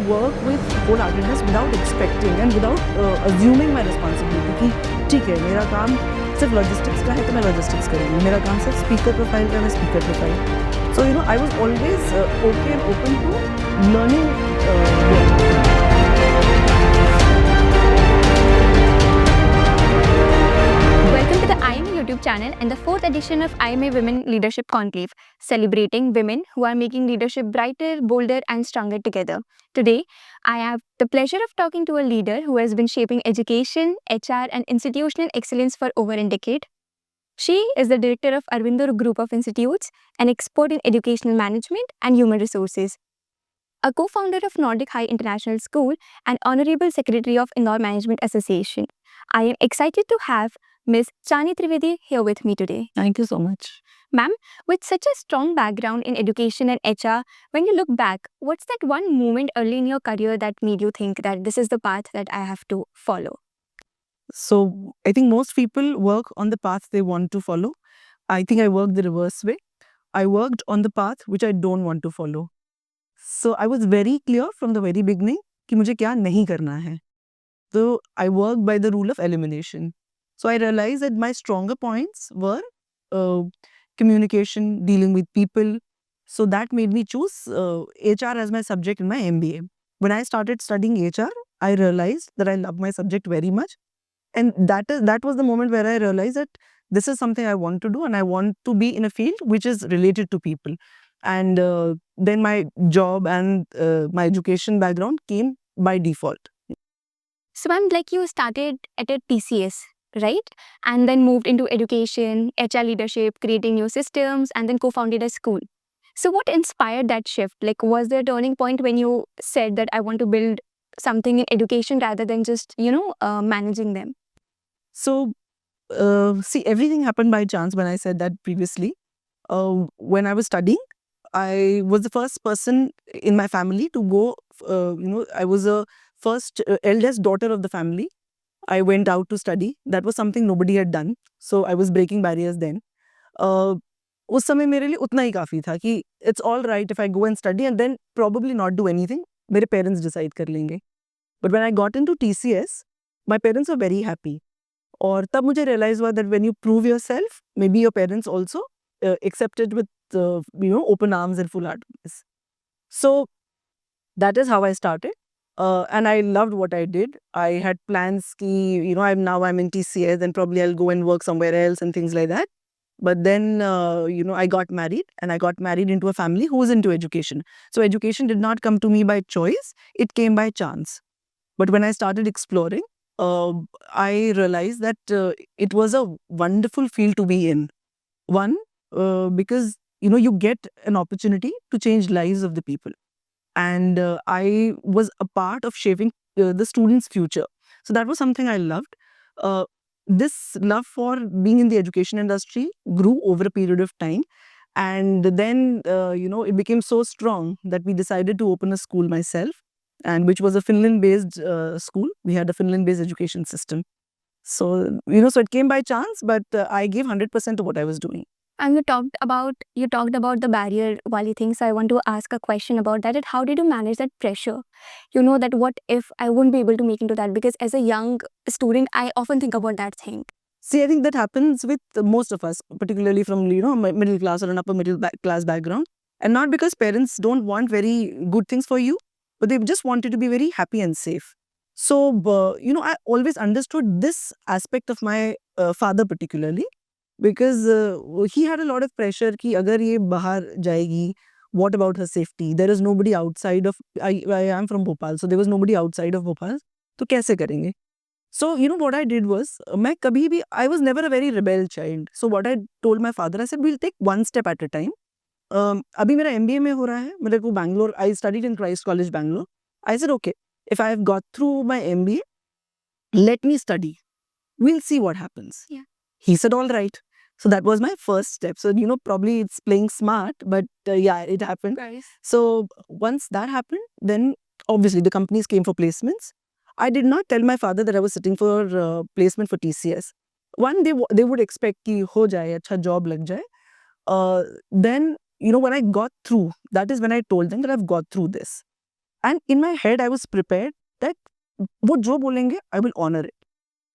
work with wholeheartedness without expecting and without assuming my responsibility कि ठीक है मेरा काम सिर्फ लॉजिस्टिक्स का है तो मैं लॉजिस्टिक्स करूँगी, मेरा काम सिर्फ स्पीकर प्रोफाइल का है मैं speaker profile. So I was always okay and open to learning work. Welcome to the IMA YouTube channel and the 4th edition of IMA Women Leadership Conclave, celebrating women who are making leadership brighter, bolder and stronger together. Today, I have the pleasure of talking to a leader who has been shaping education, HR and institutional excellence for over a decade. She is the director of Arvindo Group of Institutes, an expert in educational management and human resources, a co-founder of Nordic High International School and honorable secretary of Indore Management Association. I am excited to have Ms. Chani Trivedi here with me today. Thank you so much. Ma'am, with such a strong background in education and HR, when you look back, what's that one moment early in your career that made you think that this is the path that I have to follow? So I think most people work on the path they want to follow. I think I worked the reverse way. I worked on the path which I don't want to follow. So I was very clear from the very beginning कि मुझे क्या नहीं करना है. So I worked by the rule of elimination. So I realized that my stronger points were communication, dealing with people. So that made me choose HR as my subject in my MBA. When I started studying HR, I realized that I love my subject very much. And that was the moment where I realized that this is something I want to do and I want to be in a field which is related to people. And then my job and my education background came by default. So ma'am, like you started at a TCS, right? And then moved into education, HR leadership, creating new systems, and then co-founded a school. So what inspired that shift? Like, was there a turning point when you said that I want to build something in education rather than just, managing them? So, see, everything happened by chance when I said that previously. When I was studying, I was the first person in my family to go, I was the first eldest daughter of the family. I went out to study. That was something nobody had done. So I was breaking barriers then. उस समय मेरे लिए उतना ही काफ़ी था कि it's all right if I go and study and then probably not do anything. मेरे parents decide कर लेंगे. But when I got into TCS, my parents were very happy. और तब मुझे realize हुआ that when you prove yourself, maybe your parents also accept it with open arms and full heartedness. So that is how I started. And I loved what I did. I had plans ki, I'm in TCS and probably I'll go and work somewhere else and things like that. But then, I got married and I got married into a family who was into education. So education did not come to me by choice. It came by chance. But when I started exploring, I realized that it was a wonderful field to be in. One, because, you get an opportunity to change lives of the people. And I was a part of shaping the students' future. So that was something I loved. This love for being in the education industry grew over a period of time. And then, it became so strong that we decided to open a school myself, and which was a Finland-based school. We had a Finland-based education system. So, so it came by chance, but I gave 100% of what I was doing. And you talked about the barrier wali thing. So I want to ask a question about that. How did you manage that pressure? That what if I won't be able to make into that? Because as a young student, I often think about that thing. See, I think that happens with most of us, particularly from middle class or an upper middle class background. And not because parents don't want very good things for you, but they just want you to be very happy and safe. So, I always understood this aspect of my father particularly. Because he had a lot of pressure कि अगर ये बाहर जाएगी, what about her safety? There is nobody outside of, I am from Bhopal, so there was nobody outside of Bhopal. तो कैसे करेंगे? So, what I did was, मैं कभी भी, I was never a very rebel child. So what I told my father, I said, we'll take one step at a time. अभी मेरा MBA में हो रहा है, मेरे को Bangalore, I studied in Christ College, Bangalore. I said, okay, if I have got through my MBA, let me study. We'll see what happens. Yeah. He said, all right. So that was my first step. So, probably it's playing smart, but yeah, it happened. Nice. So once that happened, then obviously the companies came for placements. I did not tell my father that I was sitting for placement for TCS. One, they would expect कि हो जाए, अच्छा job लग जाए. Then, when I got through, that is when I told them that I've got through this. And in my head, I was prepared that वो जो बोलेंगे, I will honor it.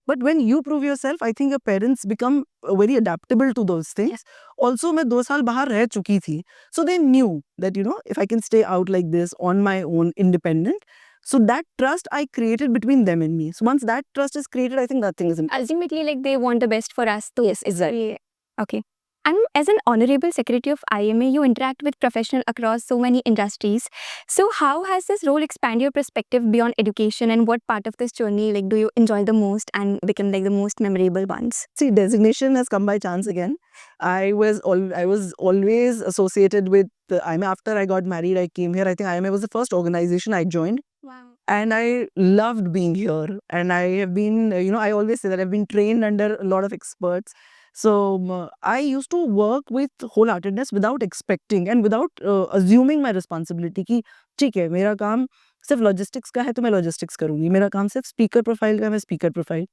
But when you prove yourself, I think your parents become very adaptable to those things. Yes. Also, मैं 2 साल बाहर रह चुकी थी. So they knew that, if I can stay out like this on my own, independent. So that trust I created between them and me. So once that trust is created, I think nothing is important. Ultimately, like they want the best for us to. Yes, exactly. Okay. And as an honorable secretary of IMA, you interact with professionals across so many industries. So how has this role expanded your perspective beyond education, and what part of this journey like do you enjoy the most and become like the most memorable ones? See, designation has come by chance again. I was always associated with IMA. After I got married, I came here. I think IMA was the first organization I joined. Wow. And I loved being here. And I have been, I always say that I've been trained under a lot of experts. So I used to work with wholeheartedness without expecting and without assuming my responsibility कि ठीक है मेरा काम सिर्फ logistics का है तो मैं logistics करूँगी, मेरा काम सिर्फ speaker profile का है मैं speaker profile.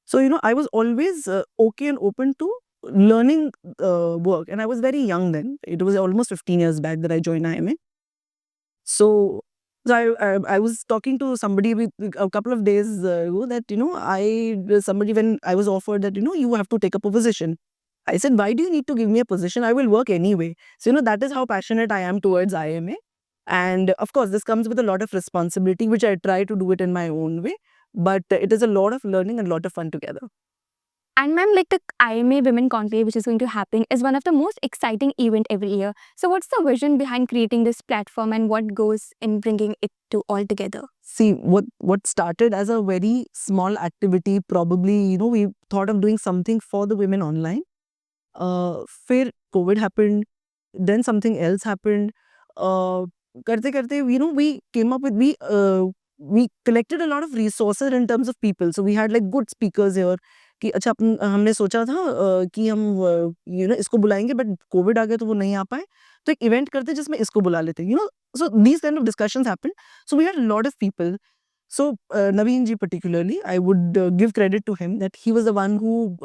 So I was always okay and open to learning work, and I was very young then. It was almost 15 years back that I joined IMA. So I was talking to somebody with a couple of days ago that somebody, when I was offered that you have to take up a position, I said, why do you need to give me a position? I will work anyway. So that is how passionate I am towards IMA. And of course, this comes with a lot of responsibility, which I try to do it in my own way. But it is a lot of learning and a lot of fun together. And ma'am, like the IMA Women Conclave, which is going to happen, is one of the most exciting event every year. So what's the vision behind creating this platform, and what goes in bringing it to all together? See, what started as a very small activity, probably, we thought of doing something for the women online. फिर COVID happened, then something else happened. Karte, we came up with, we collected a lot of resources in terms of people. So we had like good speakers here. कि अच्छा हमने सोचा था कि हम इसको बुलाएंगे, बट कोविड आ गया तो वो नहीं आ पाए, तो एक इवेंट करते जिसमें इसको बुला लेते, so these kind of discussions happened. So we had a lot of people. So Naveen ji particularly, I would give credit to him that he was the one who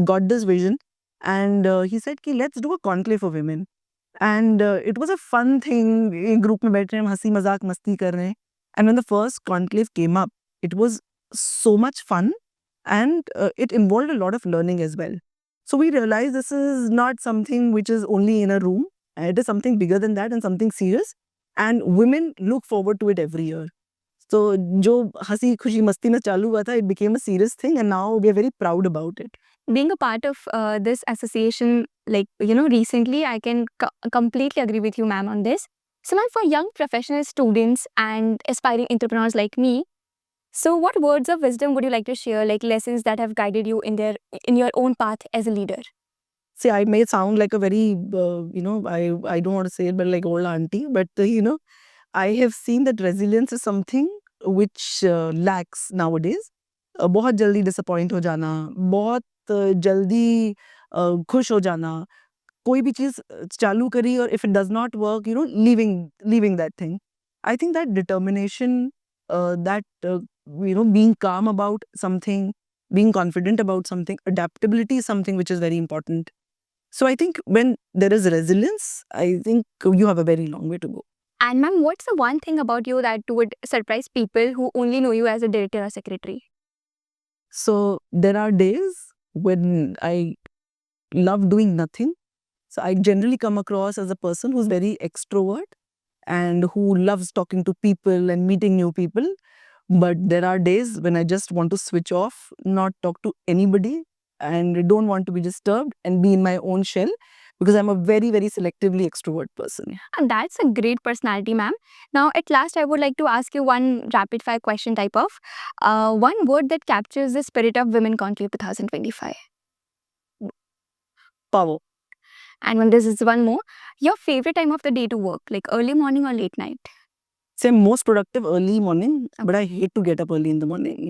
got this vision, and he said कि let's do a conclave for women. And it was a fun thing. एक group में बैठ रहे हैं, हंसी मजाक मस्ती कर रहे हैं. And when the first conclave came up, it was so much fun, and it involved a lot of learning as well. So we realized this is not something which is only in a room. It is something bigger than that and something serious. And women look forward to it every year. So जो हंसी खुशी मस्ती में चालू हुआ था, it became a serious thing, and now we are very proud about it. Being a part of this association, like, recently, I can completely agree with you, ma'am, on this. So, ma'am, for young professional students and aspiring entrepreneurs like me, so what words of wisdom would you like to share, like lessons that have guided you in your own path as a leader? See, I may sound like a very, I don't want to say it, but like old auntie, but I have seen that resilience is something which lacks nowadays. बहुत जल्दी disappoint हो जाना, बहुत जल्दी खुश हो जाना, कोई भी चीज चालू करी और if it does not work, leaving that thing. I think that determination, that being calm about something, being confident about something, adaptability is something which is very important. So I think when there is resilience, I think you have a very long way to go. And ma'am, what's the one thing about you that would surprise people who only know you as a director or secretary? So there are days when I love doing nothing. So I generally come across as a person who's very extrovert and who loves talking to people and meeting new people. But there are days when I just want to switch off, not talk to anybody, and don't want to be disturbed and be in my own shell, because I'm a very, very selectively extrovert person. And that's a great personality, ma'am. Now, at last, I would like to ask you one rapid fire question type of one word that captures the spirit of Women Conclave 2025. Power. And when this is one more, your favorite time of the day to work, like early morning or late night? Say I'm most productive early morning, but I hate to get up early in the morning.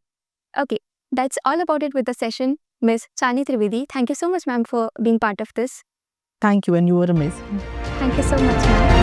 Okay, that's all about it with the session. Ms. Chani Trivedi, thank you so much, ma'am, for being part of this. Thank you, and you were amazing. Thank you so much, ma'am.